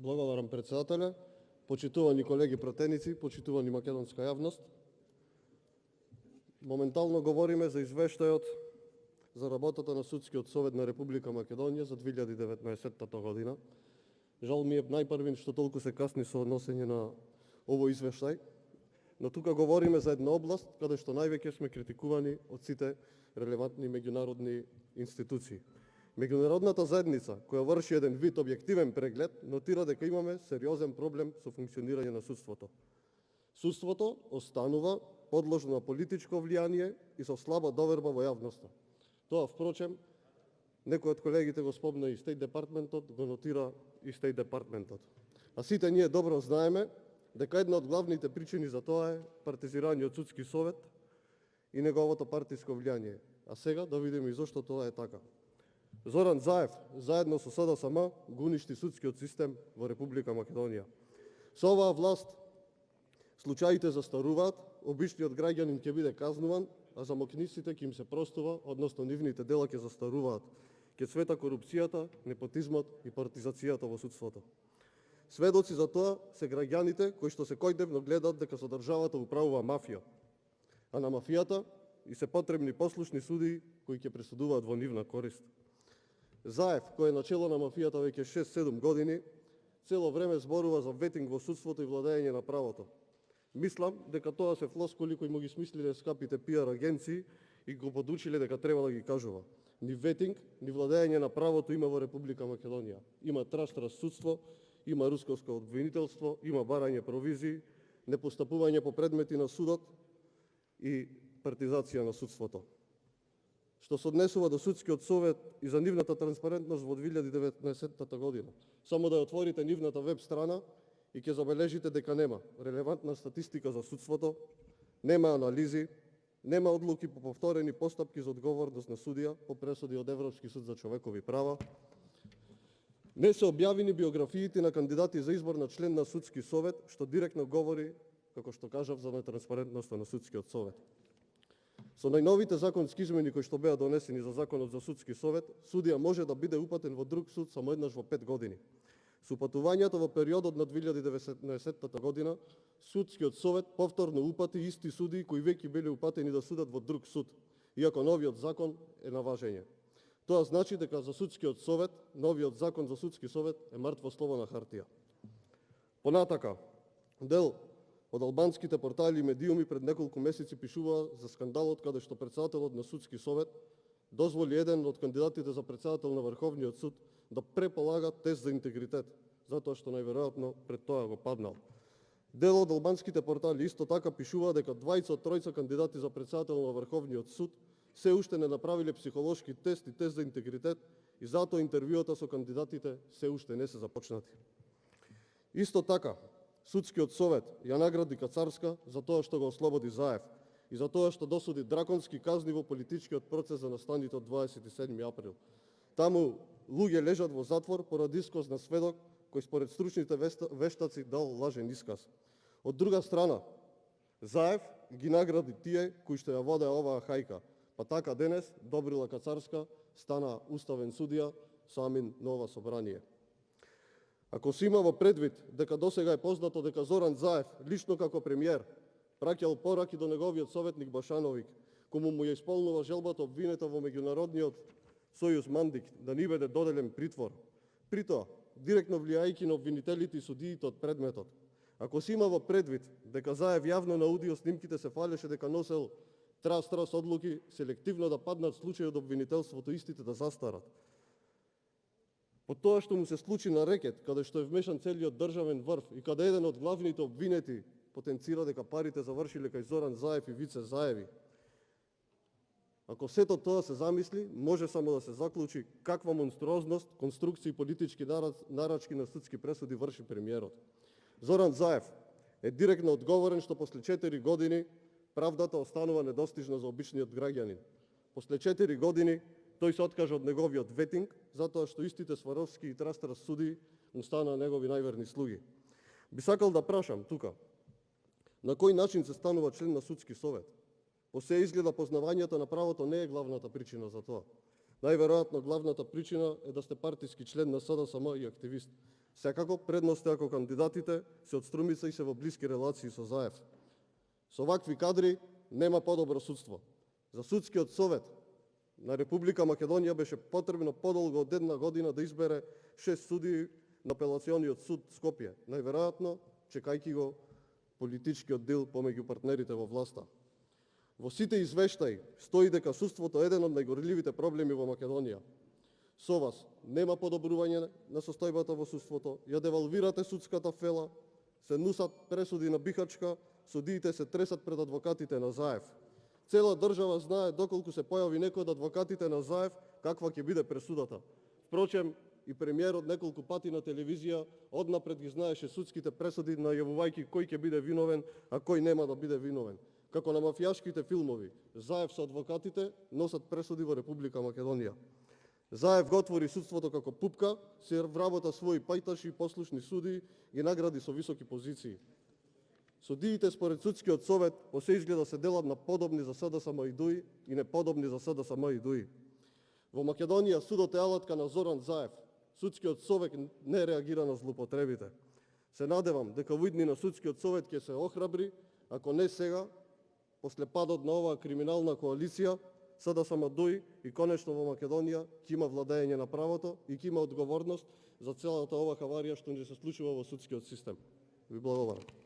Благодарам, председателе. Почитувани колеги пратеници, почитувани македонска јавност. Моментално говориме за извештајот за работата на Судскиот совет на Република Македонија за 2019 година. Жал ми е најпрвин што толку се касни со односење на овој извештај, но тука говориме за една област каде што највеќе сме критикувани од сите релевантни меѓународни институции. Меѓународната заедница, која врши еден вид објективен преглед, нотира дека имаме сериозен проблем со функционирање на судството. Судството останува подложно на политичко влијание и со слаба доверба во јавноста. Тоа, впрочем, некој од колегите го спомна и Стейт департментот, го нотира и Стейт департментот. А сите ние добро знаеме дека една од главните причини за тоа е партизираниот судски совет и неговото партиско влијание. А сега да видиме и зошто тоа е така. Зоран Заев, заедно со СДСМ, го уништи судскиот систем во Република Македонија. Со оваа власт случаите застаруваат, обичниот граѓанин ќе биде казнуван, а замокниците ќе им се простува, односно нивните дела ќе застаруваат. Ќе цвета корупцијата, непотизмот и партизацијата во судството. Сведоци за тоа се граѓаните кои што секојдневно гледаат дека со државата управува мафија, а на мафијата и се потребни послушни судии кои ќе пресудуваат во нивна корист. Заев, кој е начело на мафијата веќе 6-7 години, цело време зборува за ветинг во судството и владење на правото. Мислам дека тоа се флоскули кои му ги смислиле скапите пиар агенции и го подучиле дека треба да ги кажува. Ни ветинг, ни владење на правото има во Република Македонија. Има траш-траш судство, има русковско обвинителство, има барање провизии, непостапување по предмети на судот и партизација на судството. Што се однесува до Судскиот совет и за нивната транспарентност во 2019 година. Само да ја отворите нивната веб страна и ќе забележите дека нема релевантна статистика за судството, нема анализи, нема одлуки по повторени постапки за одговорност на судија по пресуди од Европски суд за човекови права. Не се објавени биографиите на кандидати за избор на член на Судски совет, што директно говори, како што кажав, за нетранспарентноста на Судскиот совет. Со најновите законски измени кои што беа донесени за Законот за Судски совет, судија може да биде упатен во друг суд само еднаш во 5 години. Со упатувањето во периодот на 2019 година, Судскиот совет повторно упати исти судии кои веќе биле упатени да судат во друг суд, иако новиот закон е на важење. Тоа значи дека за Судскиот совет, новиот закон за Судски совет е мртво слово на хартија. Понатака, дел од албанските портали и медиуми пред неколку месеци пишува за скандалот каде што председателот на Судски совет дозволи еден од кандидатите за председател на Врховниот суд да преполага тест за интегритет, затоа што најверојатно пред тоа го паднал. Дел од албанските портали исто така пишува дека двајца од тројца кандидати за председател на Врховниот суд се уште не направиле психолошки тест и тест за интегритет и затоа интервјуата со кандидатите се уште не се започнати. Исто така, Судскиот совет ја награди Кацарска за тоа што го ослободи Заев и за тоа што досуди драконски казни во политичкиот процес за настаните од 27 април. Таму луѓе лежат во затвор поради искоз на сведок кој според стручните вештаци дал лажен исказ. Од друга страна, Заев ги награди тие кои што ја водеа оваа хајка, па така денес Добрила Кацарска стана уставен судија со амин на ова собрание. Ако се има во предвид дека досега е познато дека Зоран Заев, лично како премиер, праќал пораки до неговиот советник Башановик, кому му ја исполнува желбата обвинета во меѓународниот сојуз Мандик да ни биде доделен притвор, притоа директно влијајќи на обвинителите и судиите од предметот. Ако се има во предвид дека Заев јавно на аудио снимките се фалеше дека носел трас одлуки селективно да паднат случаи од обвинителството, истите да застарат. По тоа што му се случи на рекет, каде што е вмешан целиот државен врв и каде еден од главните обвинети потенцира дека парите завршиле кај Зоран Заев и Вице Заеви. Ако сето тоа се замисли, може само да се заклучи каква монструозност, конструкции и политички нарачки на судски пресуди врши премиерот. Зоран Заев е директно одговорен што после 4 години правдата останува недостижна за обичниот граѓанин. После 4 години тој се откажа од неговиот ветинг, затоа што истите Сваровски и Трастра суди му станаа негови најверни слуги. Би сакал да прашам тука, на кој начин се станува член на Судски совет? По се изгледа познавањето на правото не е главната причина за тоа. Најверојатно главната причина е да сте партиски член на СДСМ и активист. Секако, предност е ако кандидатите се од Струмица и се во блиски релации со Заев. Со вакви кадри нема подобро судство. За судскиот совет на Република Македонија беше потребно подолго од 1 година да избере 6 судии на апелациониот суд Скопје, најверојатно чекајќи го политичкиот дел помеѓу партнерите во власта. Во сите извештаи стои дека судството е еден од најгорливите проблеми во Македонија. Со вас нема подобрување на состојбата во судството, ја девалвирате судската фела, се нусат пресуди на бихачка, судиите се тресат пред адвокатите на Заев. Цела држава знае доколку се појави некој од адвокатите на Заев, каква ќе биде пресудата. Впрочем, и премиерот неколку пати на телевизија однапред ги знаеше судските пресуди, најавувајќи кој ќе биде виновен, а кој нема да биде виновен. Како на мафијашките филмови, Заев со адвокатите носат пресуди во Република Македонија. Заев го отвори судството како пупка, се вработа своји пајташи и послушни судии, ги награди со високи позиции. Судиите според судскиот совет по се изгледа се делат на подобни за СДСМ и ДУИ и неподобни за СДСМ и ДУИ. Во Македонија судот е алатка на Зоран Заев. Судскиот совет не реагира на злоупотребите. Се надевам дека во иднина судскиот совет ќе се охрабри, ако не сега, после падот на оваа криминална коалиција, СДСМ ДУИ и конечно во Македонија ќе има владење на правото и ќе има одговорност за целата ова хаварија што ни се случува во судскиот систем. Ви благодарам.